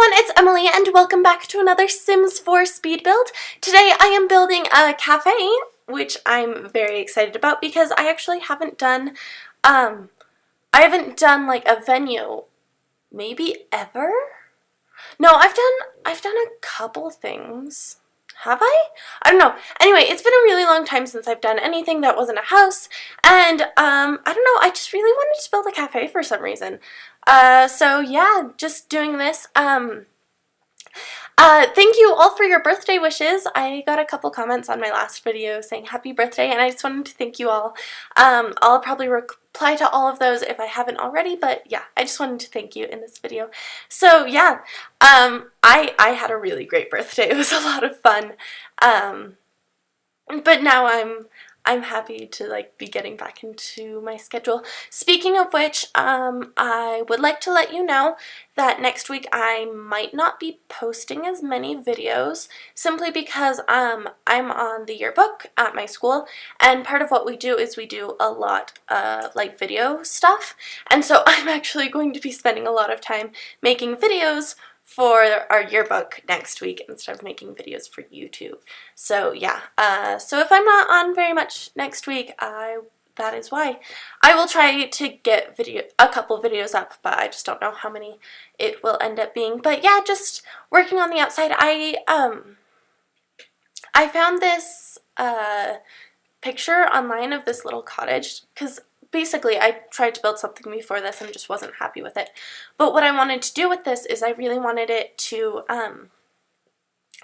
everyone, it's Emily and welcome back to another Sims 4 speed build. Today I am building a cafe, which I'm very excited about because I actually haven't done, like a venue, maybe ever? No, I've done a couple things. Have I? I don't know. Anyway, it's been a really long time since I've done anything that wasn't a house, and I don't know, I just really wanted to build a cafe for some reason. So yeah, just doing this. Thank you all for your birthday wishes. I got a couple comments on my last video saying happy birthday, and I just wanted to thank you all. I'll probably reply to all of those if I haven't already, but yeah, I just wanted to thank you in this video. So yeah, I had a really great birthday. It was a lot of fun. But now I'm happy to like be getting back into my schedule. Speaking of which, I would like to let you know that next week I might not be posting as many videos simply because I'm on the yearbook at my school, and part of what we do is we do a lot of like video stuff, and so I'm actually going to be spending a lot of time making videos for our yearbook next week instead of making videos for YouTube. So yeah, so if I'm not on very much next week, that is why. I will try to get a couple videos up, but I just don't know how many it will end up being. But yeah, just working on the outside. I found this picture online of this little cottage because basically, I tried to build something before this and just wasn't happy with it. But what I wanted to do with this is I really wanted it to,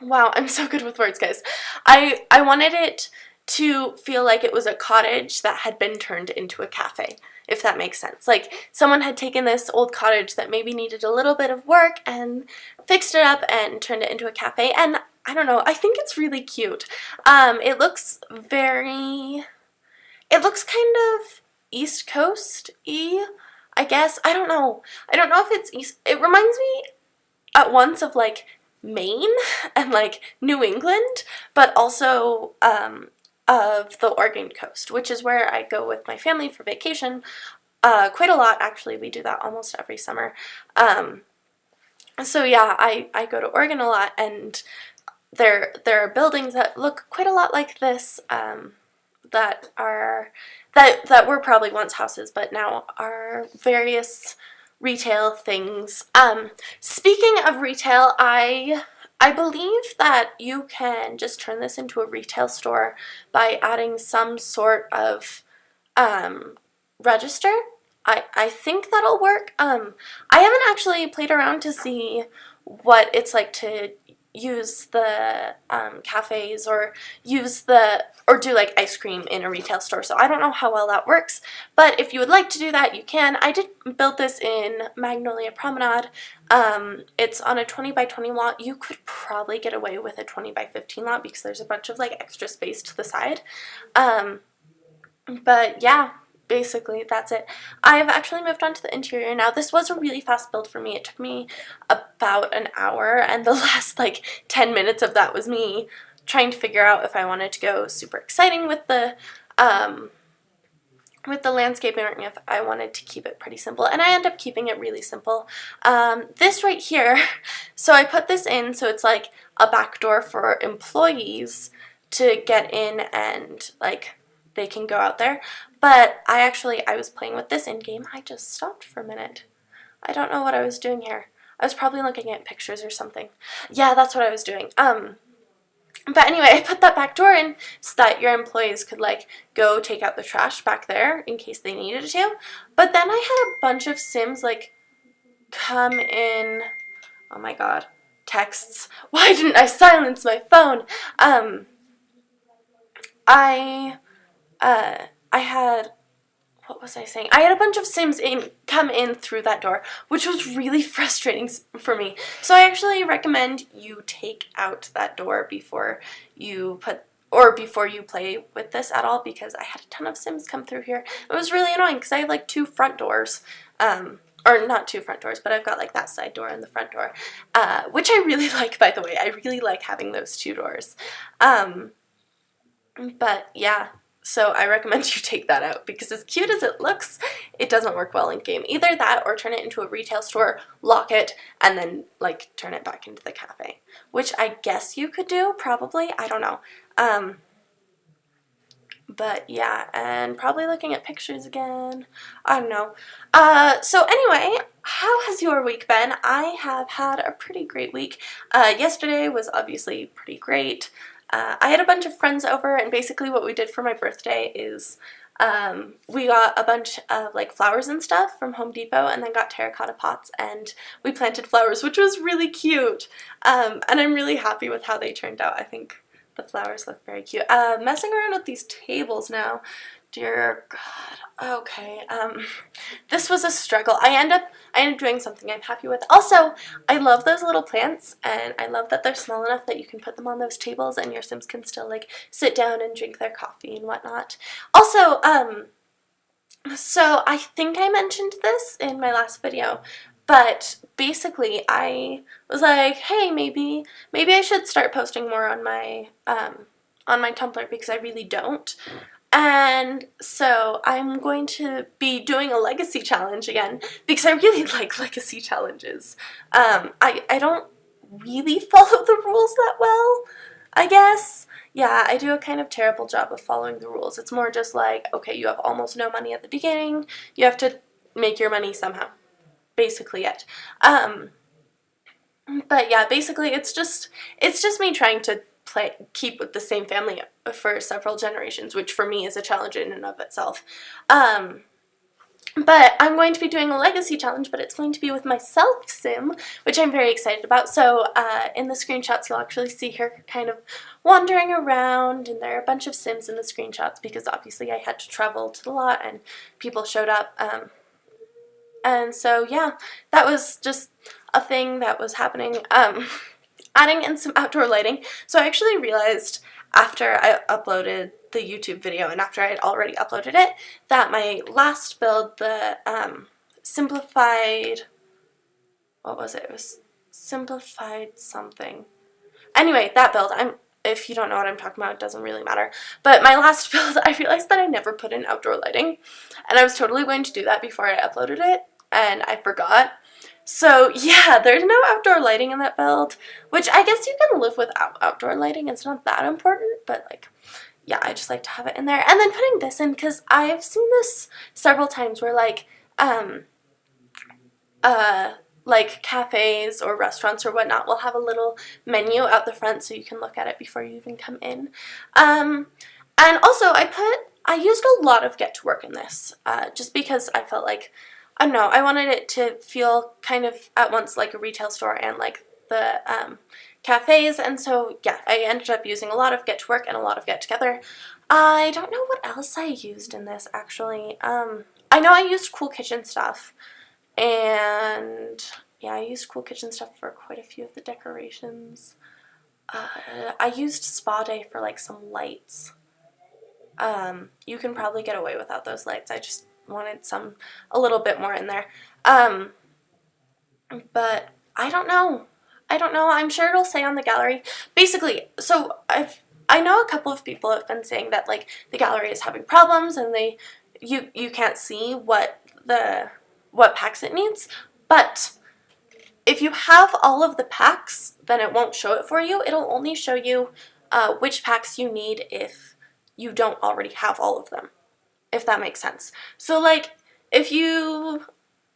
wow, I'm so good with words, guys. I wanted it to feel like it was a cottage that had been turned into a cafe, if that makes sense. Like, someone had taken this old cottage that maybe needed a little bit of work and fixed it up and turned it into a cafe. And I don't know, I think it's really cute. It looks kind of East Coast-y, I guess. I don't know if it's East. It reminds me at once of like Maine and like New England, but also of the Oregon coast, which is where I go with my family for vacation quite a lot. Actually, we do that almost every summer. So yeah, I go to Oregon a lot, and there are buildings that look quite a lot like this, that were probably once houses but now are various retail things. Speaking of retail, I believe that you can just turn this into a retail store by adding some sort of register. I think that'll work. I haven't actually played around to see what it's like to use the cafes or do like ice cream in a retail store, so I don't know how well that works, but if you would like to do that, you can. I did build this in Magnolia Promenade. It's on a 20 by 20 lot. You could probably get away with a 20 by 15 lot because there's a bunch of like extra space to the side, but yeah, basically that's it. I've actually moved on to the interior now. This was a really fast build for me. It took me about an hour, and the last like 10 minutes of that was me trying to figure out if I wanted to go super exciting with the landscaping or if I wanted to keep it pretty simple, and I end up keeping it really simple. This right here, so I put this in so it's like a back door for employees to get in and like they can go out there. But I was playing with this in game. I just stopped for a minute. I don't know what I was doing here. I was probably looking at pictures or something. Yeah, that's what I was doing. But anyway, I put that back door in so that your employees could like go take out the trash back there in case they needed to. But then I had a bunch of Sims like come in. Oh my god, texts. Why didn't I silence my phone? I had, what was I saying? I had a bunch of Sims come in through that door, which was really frustrating for me. So I actually recommend you take out that door before you play with this at all, because I had a ton of Sims come through here. It was really annoying because I have like two front doors, or not two front doors, but I've got like that side door and the front door, which I really like, by the way. I really like having those two doors. But yeah. So I recommend you take that out because as cute as it looks, it doesn't work well in game. Either that or turn it into a retail store, lock it, and then like turn it back into the cafe, which I guess you could do, probably. I don't know. But yeah, and probably looking at pictures again. I don't know. So anyway, how has your week been? I have had a pretty great week. Yesterday was obviously pretty great. I had a bunch of friends over, and basically what we did for my birthday is we got a bunch of like flowers and stuff from Home Depot, and then got terracotta pots, and we planted flowers, which was really cute. And I'm really happy with how they turned out. I think the flowers look very cute. Messing around with these tables now. Dear God. Okay. This was a struggle. I end up doing something I'm happy with. Also, I love those little plants, and I love that they're small enough that you can put them on those tables and your Sims can still like sit down and drink their coffee and whatnot. Also, so I think I mentioned this in my last video, but basically I was like, hey, maybe I should start posting more on my Tumblr because I really don't. And so I'm going to be doing a legacy challenge again because I really like legacy challenges. I don't really follow the rules that well, I guess. Yeah, I do a kind of terrible job of following the rules. It's more just like, okay, you have almost no money at the beginning. You have to make your money somehow. Basically it. But yeah, basically it's just me trying to keep with the same family for several generations, which for me is a challenge in and of itself. But I'm going to be doing a legacy challenge, but it's going to be with my self sim, which I'm very excited about. So in the screenshots, you'll actually see her kind of wandering around, and there are a bunch of sims in the screenshots because obviously I had to travel to the lot and people showed up. And so, yeah, that was just a thing that was happening. Adding in some outdoor lighting. So I actually realized after I uploaded the YouTube video and after I had already uploaded it that my last build, the simplified, what was it? It was simplified something. Anyway, that build, if you don't know what I'm talking about, it doesn't really matter. But my last build, I realized that I never put in outdoor lighting, and I was totally going to do that before I uploaded it, and I forgot. So yeah, there's no outdoor lighting in that build, which I guess you can live without outdoor lighting. It's not that important, but like, yeah, I just like to have it in there. And then putting this in, because I've seen this several times where like cafes or restaurants or whatnot will have a little menu out the front so you can look at it before you even come in. And also I used a lot of Get to Work in this, just because I felt like, I don't know, I wanted it to feel kind of at once like a retail store and like the cafes, and so yeah, I ended up using a lot of Get to Work and a lot of Get Together. I don't know what else I used in this actually. I know I used Cool Kitchen stuff, and yeah, I used Cool Kitchen stuff for quite a few of the decorations. I used Spa Day for like some lights. You can probably get away without those lights. I just wanted a little bit more in there. But I don't know. I'm sure it'll say on the gallery. Basically, so I know a couple of people have been saying that like the gallery is having problems and you can't see what packs it needs, but if you have all of the packs, then it won't show it for you. It'll only show you which packs you need if you don't already have all of them, if that makes sense. So like if you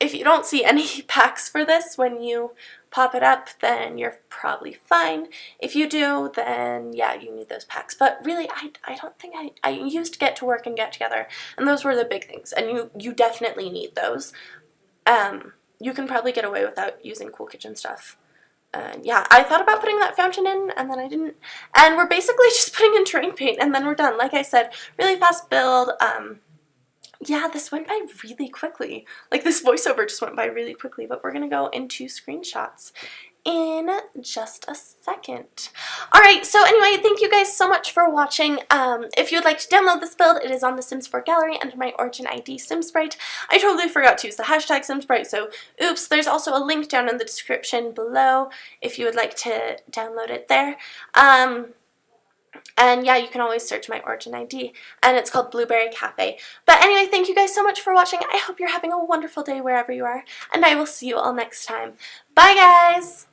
don't see any packs for this when you pop it up, then you're probably fine. If you do, then yeah, you need those packs. But really, I don't think I used Get to Work and Get Together, and those were the big things, and you definitely need those. You can probably get away without using Cool Kitchen stuff. Yeah, I thought about putting that fountain in, and then I didn't. And we're basically just putting in terrain paint, and then we're done. Like I said, really fast build. Yeah, this went by really quickly. Like, this voiceover just went by really quickly, but we're going to go into screenshots in just a second. Alright, so anyway, thank you guys so much for watching. If you would like to download this build, it is on the Sims 4 gallery under my OriginId SimSprite. I totally forgot to use the hashtag SimSprite, so oops. There's also a link down in the description below if you would like to download it there. And yeah, you can always search my OriginId, and it's called Blueberry Cafe. But anyway, thank you guys so much for watching. I hope you're having a wonderful day wherever you are, and I will see you all next time. Bye, guys!